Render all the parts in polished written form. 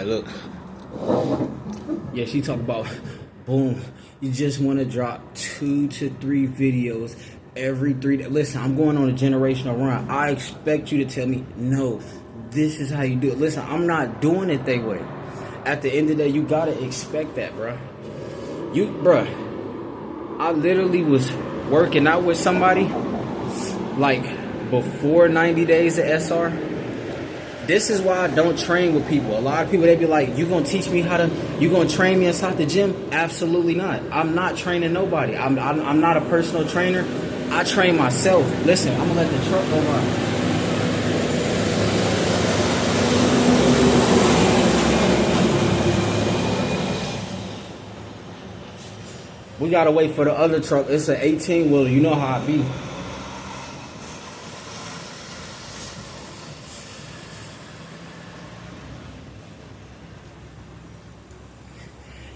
Alright, look. Yeah, she talk about, boom, you just want to drop 2 to 3 videos every 3 days. Listen, I'm going on a generational run. I expect you to tell me, no, this is how you do it. Listen, I'm not doing it that way. At the end of the day, you gotta expect that, bruh. I literally was working out with somebody like before 90 days of SR. This is why I don't train with people. A lot of people, they be like, you gonna teach me you gonna train me inside the gym? Absolutely not. I'm not training nobody. I'm not a personal trainer. I train myself. Listen, I'm gonna let the truck go by. We gotta wait for the other truck. It's an 18-wheeler. You know how I be.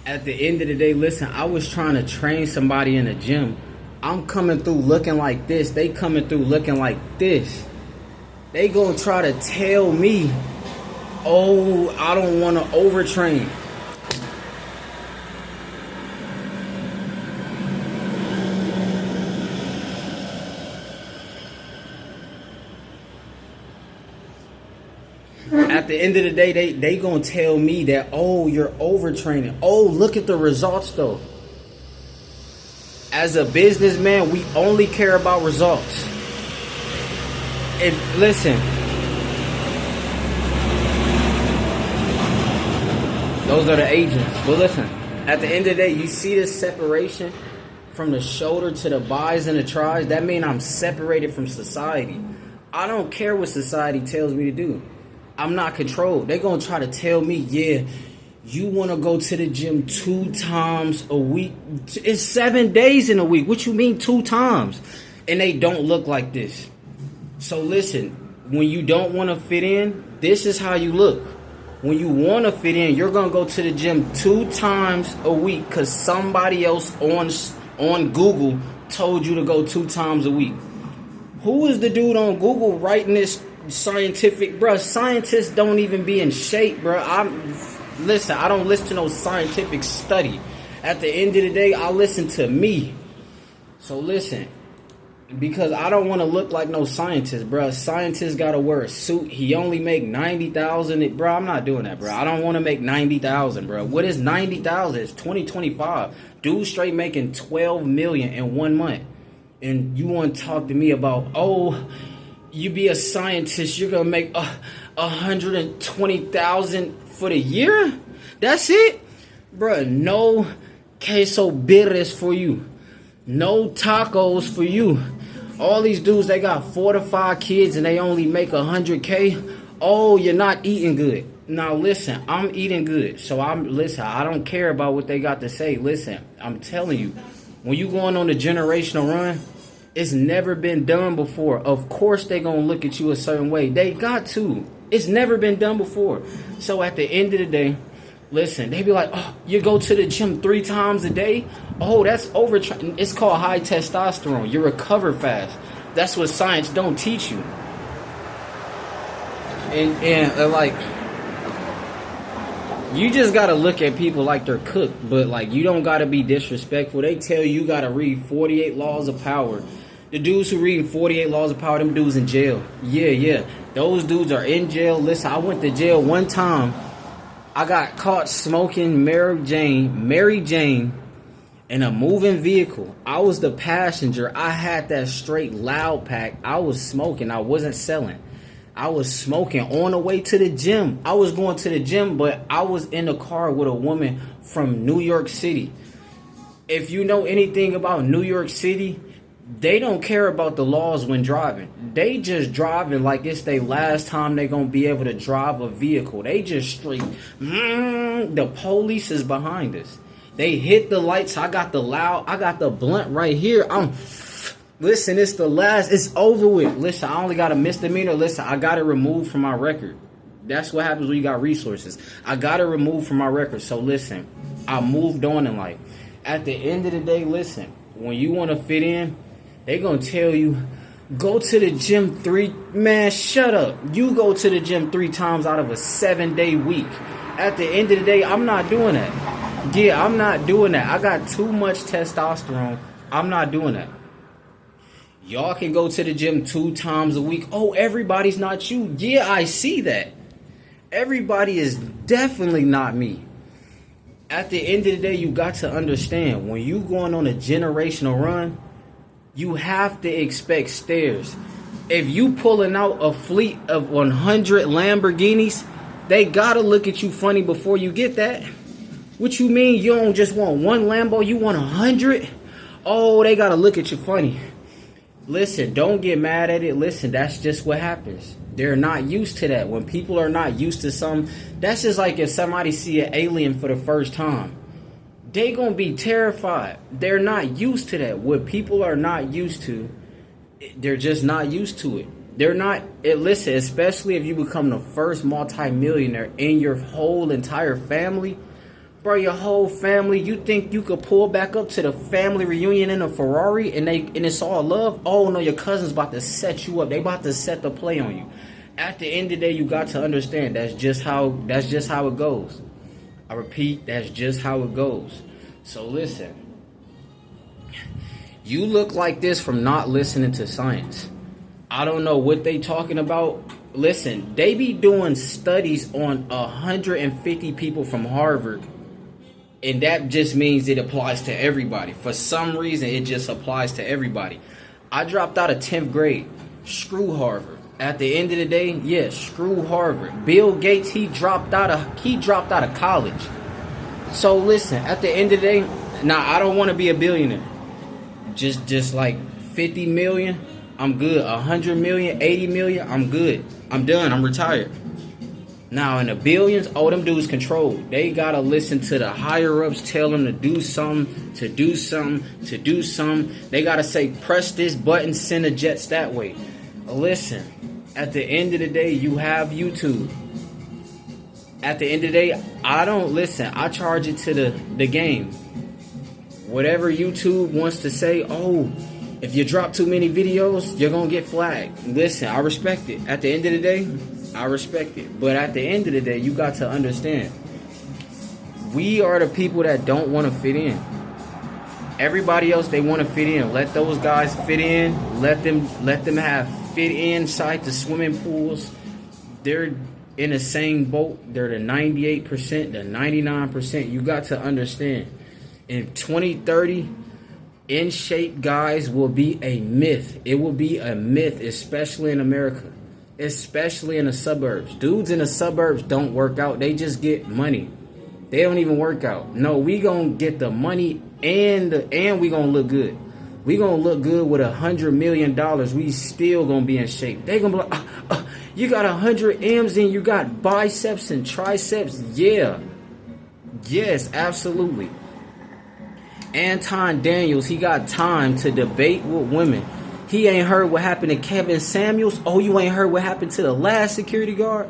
At the end of the day, listen, I was trying to train somebody in the gym. I'm coming through looking like this. They coming through looking like this. They gonna try to tell me, oh, I don't want to overtrain. At the end of the day, they gonna tell me that, oh, you're overtraining. Oh, look at the results though. As a businessman, we only care about results. Listen, those are the agents. But listen, at the end of the day, you see this separation from the shoulder to the bis and the tries. That means I'm separated from society. I don't care what society tells me to do. I'm not controlled. They're going to try to tell me, yeah, you want to go to the gym 2 times a week. It's 7 days in a week. What you mean 2 times? And they don't look like this. So listen, when you don't want to fit in, this is how you look. When you want to fit in, you're going to go to the gym 2 times a week because somebody else on Google told you to go 2 times a week. Who is the dude on Google writing this scientific, bruh? Scientists don't even be in shape, bruh. Listen, I don't listen to no scientific study. At the end of the day, I listen to me. So listen, because I don't want to look like no scientist, bruh. Scientists gotta wear a suit. He only make 90,000, bruh. I'm not doing that, bruh. I don't want to make 90,000, bruh. What is 90,000? It's 2025. Dude straight making 12 million in 1 month, and you want to talk to me about, oh, you be a scientist, you're gonna make 120,000 for the year? That's it? Bruh, no queso birres for you. No tacos for you. All these dudes, they got 4 to 5 kids and they only make 100K. Oh, you're not eating good. Now listen, I'm eating good. So I don't care about what they got to say. Listen, I'm telling you, when you going on a generational run, it's never been done before. Of course they gonna look at you a certain way. They got to. It's never been done before. So at the end of the day, listen, they be like, oh, you go to the gym 3 times a day? Oh, that's overtraining. It's called high testosterone. You recover fast. That's what science don't teach you. And like, you just gotta look at people like they're cooked, but like, you don't gotta be disrespectful. They tell you gotta read 48 laws of power. The dudes who reading 48 laws of power, them dudes in jail. Yeah. Those dudes are in jail. Listen, I went to jail one time. I got caught smoking Mary Jane in a moving vehicle. I was the passenger. I had that straight loud pack. I was smoking. I wasn't selling. I was smoking on the way to the gym. I was going to the gym, but I was in the car with a woman from New York City. If you know anything about New York City, they don't care about the laws when driving. They just driving like it's their last time they gonna be able to drive a vehicle. They just straight, the police is behind us. They hit the lights. I got the blunt right here. Listen, it's the last, it's over with. Listen, I only got a misdemeanor. Listen, I got it removed from my record. That's what happens when you got resources. I got it removed from my record. So listen, I moved on in life. At the end of the day, listen, when you want to fit in, they gonna tell you, go to the gym 3, man, shut up. You go to the gym 3 times out of a 7-day week. At the end of the day, I'm not doing that. Yeah, I'm not doing that. I got too much testosterone. I'm not doing that. Y'all can go to the gym 2 times a week. Oh, everybody's not you. Yeah, I see that. Everybody is definitely not me. At the end of the day, you got to understand, when you going on a generational run, you have to expect stairs. If you pulling out a fleet of 100 Lamborghinis, they gotta look at you funny before you get that. What you mean you don't just want one Lambo, you want 100? Oh, they gotta look at you funny. Listen, don't get mad at it. Listen, that's just what happens. They're not used to that. When people are not used to something, that's just like if somebody see an alien for the first time. They gonna be terrified. They're not used to that. What people are not used to, they're just not used to it. They're not, listen, especially if you become the first multimillionaire in your whole entire family. Bro, your whole family, you think you could pull back up to the family reunion in a Ferrari and it's all love? Oh no, your cousin's about to set you up. They about to set the play on you. At the end of the day, you got to understand that's just how it goes. I repeat, that's just how it goes. So listen, you look like this from not listening to science. I don't know what they talking about. Listen, they be doing studies on 150 people from Harvard. And that just means it applies to everybody. For some reason, it just applies to everybody. I dropped out of 10th grade. Screw Harvard. At the end of the day, yeah, screw Harvard. Bill Gates, he dropped out of college. So listen, at the end of the day, now I don't want to be a billionaire. Just like 50 million, I'm good. 100 million, 80 million, I'm good. I'm done. I'm retired. Now, in the billions, all them dudes control. They gotta listen to the higher-ups tell them to do something, to do something, to do something. They gotta say, press this button, send a jets that way. Listen, at the end of the day, you have YouTube. At the end of the day, I don't listen. I charge it to the game. Whatever YouTube wants to say, oh, if you drop too many videos, you're gonna get flagged. Listen, I respect it. At the end of the day, I respect it. But at the end of the day, you got to understand, we are the people that don't want to fit in. Everybody else, they want to fit in. Let those guys fit in. Let them have fit inside the swimming pools. They're in the same boat. They're the 98%, the 99%. You got to understand, in 2030, in shape guys will be a myth. It will be a myth, especially in America. Especially in the suburbs. Dudes in the suburbs don't work out. They just get money. They don't even work out. No, we gonna get the money and we gonna look good. We gonna look good with $100 million. We still gonna be in shape. They gonna be like, you got 100 M's and you got biceps and triceps. Yeah. Yes, absolutely. Anton Daniels, he got time to debate with women. He ain't heard what happened to Kevin Samuels. Oh, you ain't heard what happened to the last security guard?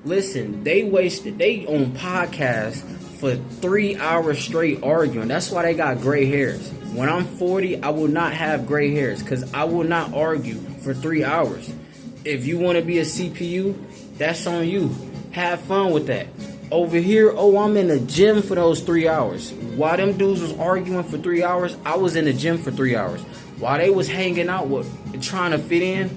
Listen, they on podcasts for 3 hours straight arguing. That's why they got gray hairs. When I'm 40, I will not have gray hairs because I will not argue for 3 hours. If you want to be a CPU, that's on you. Have fun with that. Over here, oh, I'm in the gym for those 3 hours. While them dudes was arguing for 3 hours, I was in the gym for 3 hours. While they was hanging out trying to fit in,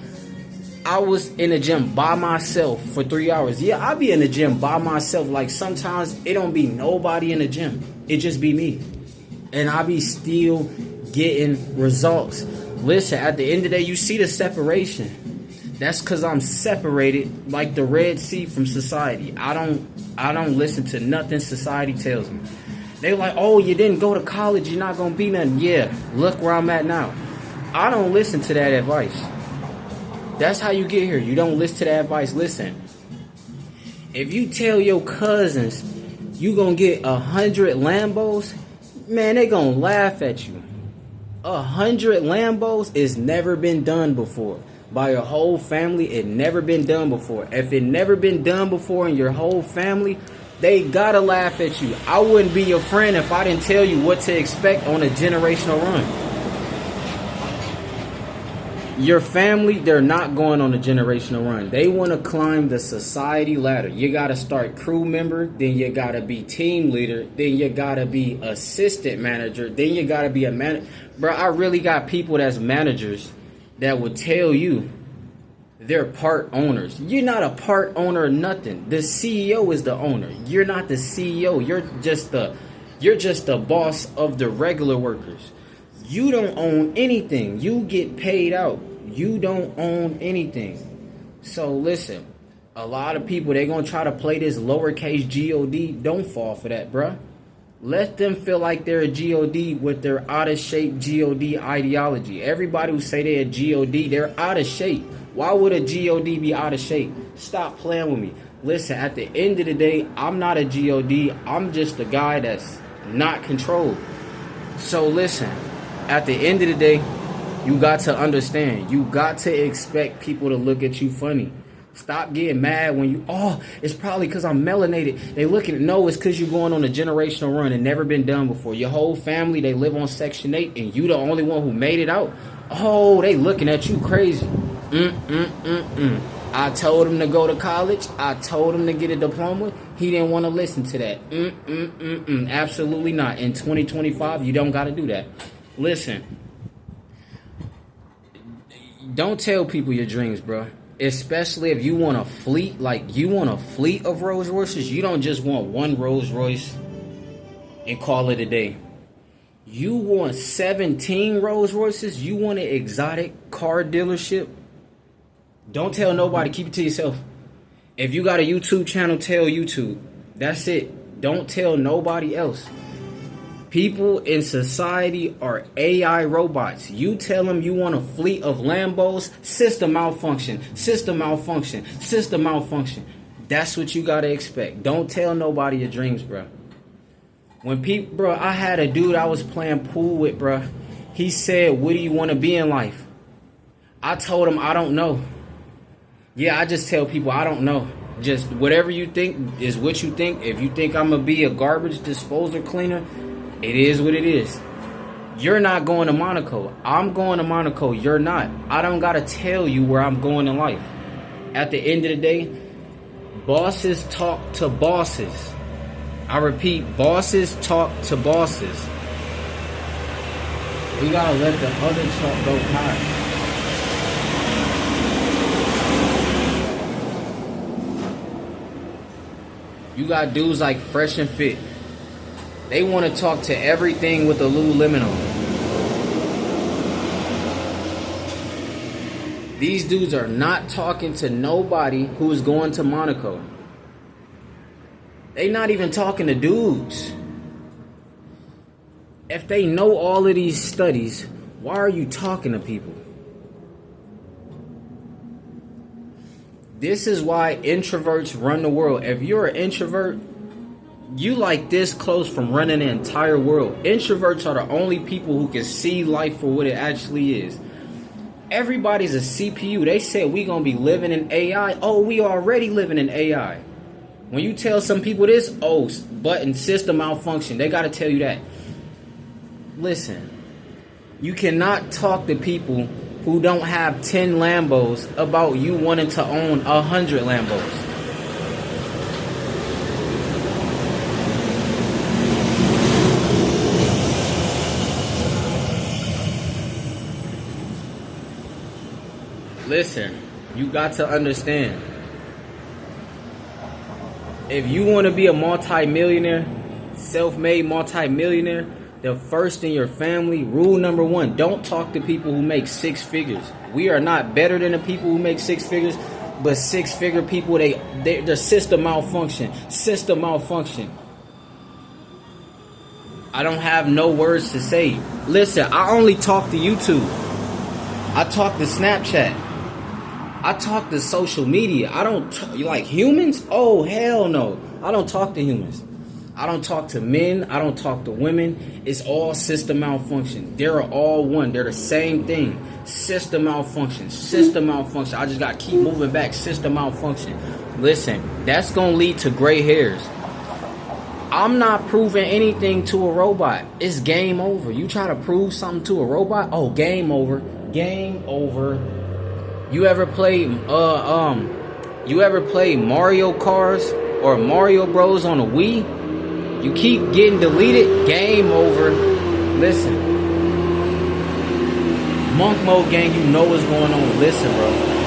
I was in the gym by myself for 3 hours. Yeah, I be in the gym by myself. Like sometimes it don't be nobody in the gym. It just be me. And I be still getting results. Listen, at the end of the day, you see the separation. That's because I'm separated like the Red Sea from society. I don't listen to nothing society tells me. They like, oh, you didn't go to college, you're not going to be nothing. Yeah, look where I'm at now. I don't listen to that advice. That's how you get here. You don't listen to that advice. Listen, if you tell your cousins you going to get 100 Lambos, man, they going to laugh at you. 100 Lambos is never been done before. By your whole family, it never been done before. If it never been done before in your whole family, they gotta laugh at you. I wouldn't be your friend if I didn't tell you what to expect on a generational run. Your family, they're not going on a generational run. They want to climb the society ladder. You got to start crew member, then you got to be team leader, then you got to be assistant manager, then you got to be a manager. Bro, I really got people that's managers that will tell you they're part owners. You're not a part owner or nothing. The CEO is the owner. You're not the CEO. You're just the boss of the regular workers. You don't own anything. You get paid out. You don't own anything. So listen, a lot of people, they're going to try to play this lowercase God. Don't fall for that, bruh. Let them feel like they're a God with their out of shape God ideology. Everybody who say they're a God, they're out of shape. Why would a God be out of shape? Stop playing with me. Listen, at the end of the day, I'm not a God. I'm just a guy that's not controlled. So listen. At the end of the day, you got to understand. You got to expect people to look at you funny. Stop getting mad when you, it's probably because I'm melanated. They look at it. No, it's because you're going on a generational run and never been done before. Your whole family, they live on Section 8 and you the only one who made it out. Oh, they looking at you crazy. I told him to go to college. I told him to get a diploma. He didn't want to listen to that. Absolutely not. In 2025, you don't got to do that. Listen, don't tell people your dreams, bro. Especially if you want a fleet, like you want a fleet of Rolls Royces. You don't just want one Rolls Royce and call it a day. You want 17 Rolls Royces. You want an exotic car dealership. Don't tell nobody. Keep it to yourself. If you got a YouTube channel, tell YouTube. That's it. Don't tell nobody else. People in society are AI robots. You tell them you want a fleet of Lambos, system malfunction, system malfunction, system malfunction. That's what you gotta expect. Don't tell nobody your dreams, bro. When people, bro, I had a dude I was playing pool with, bro. He said, "What do you want to be in life?" I told him, "I don't know." Yeah, I just tell people I don't know. Just whatever you think is what you think. If you think I'm gonna be a garbage disposal cleaner, it is what it is. You're not going to Monaco. I'm going to Monaco. You're not. I don't got to tell you where I'm going in life. At the end of the day, bosses talk to bosses. I repeat, bosses talk to bosses. We got to let the other talk go high. You got dudes like Fresh and Fit. They want to talk to everything with a Lululemon on. These dudes are not talking to nobody who's going to Monaco. They not even talking to dudes. If they know all of these studies, why are you talking to people? This is why introverts run the world. If you're an introvert, you like this close from running the entire world. Introverts are the only people who can see life for what it actually is. Everybody's a CPU. They said we gonna be living in AI. Oh, we already living in AI. When you tell some people this, button system malfunction, they gotta tell you that. Listen, you cannot talk to people who don't have 10 Lambos about you wanting to own 100 Lambos. Listen, you got to understand. If you want to be a multi-millionaire, self-made multi-millionaire, the first in your family, rule number one, don't talk to people who make six figures. We are not better than the people who make six figures, but six-figure people, their system malfunction. System malfunction. I don't have no words to say. Listen, I only talk to YouTube. I talk to Snapchat. I talk to social media. I don't like humans. Oh, hell no. I don't talk to humans. I don't talk to men. I don't talk to women. It's all system malfunction. They're all one. They're the same thing. System malfunction. System malfunction. I just got to keep moving back. System malfunction. Listen, that's going to lead to gray hairs. I'm not proving anything to a robot. It's game over. You try to prove something to a robot? Oh, game over. Game over. You ever play Mario Kart or Mario Bros on a Wii? You keep getting deleted, game over. Listen. Monk mode gang, you know what's going on. Listen, bro.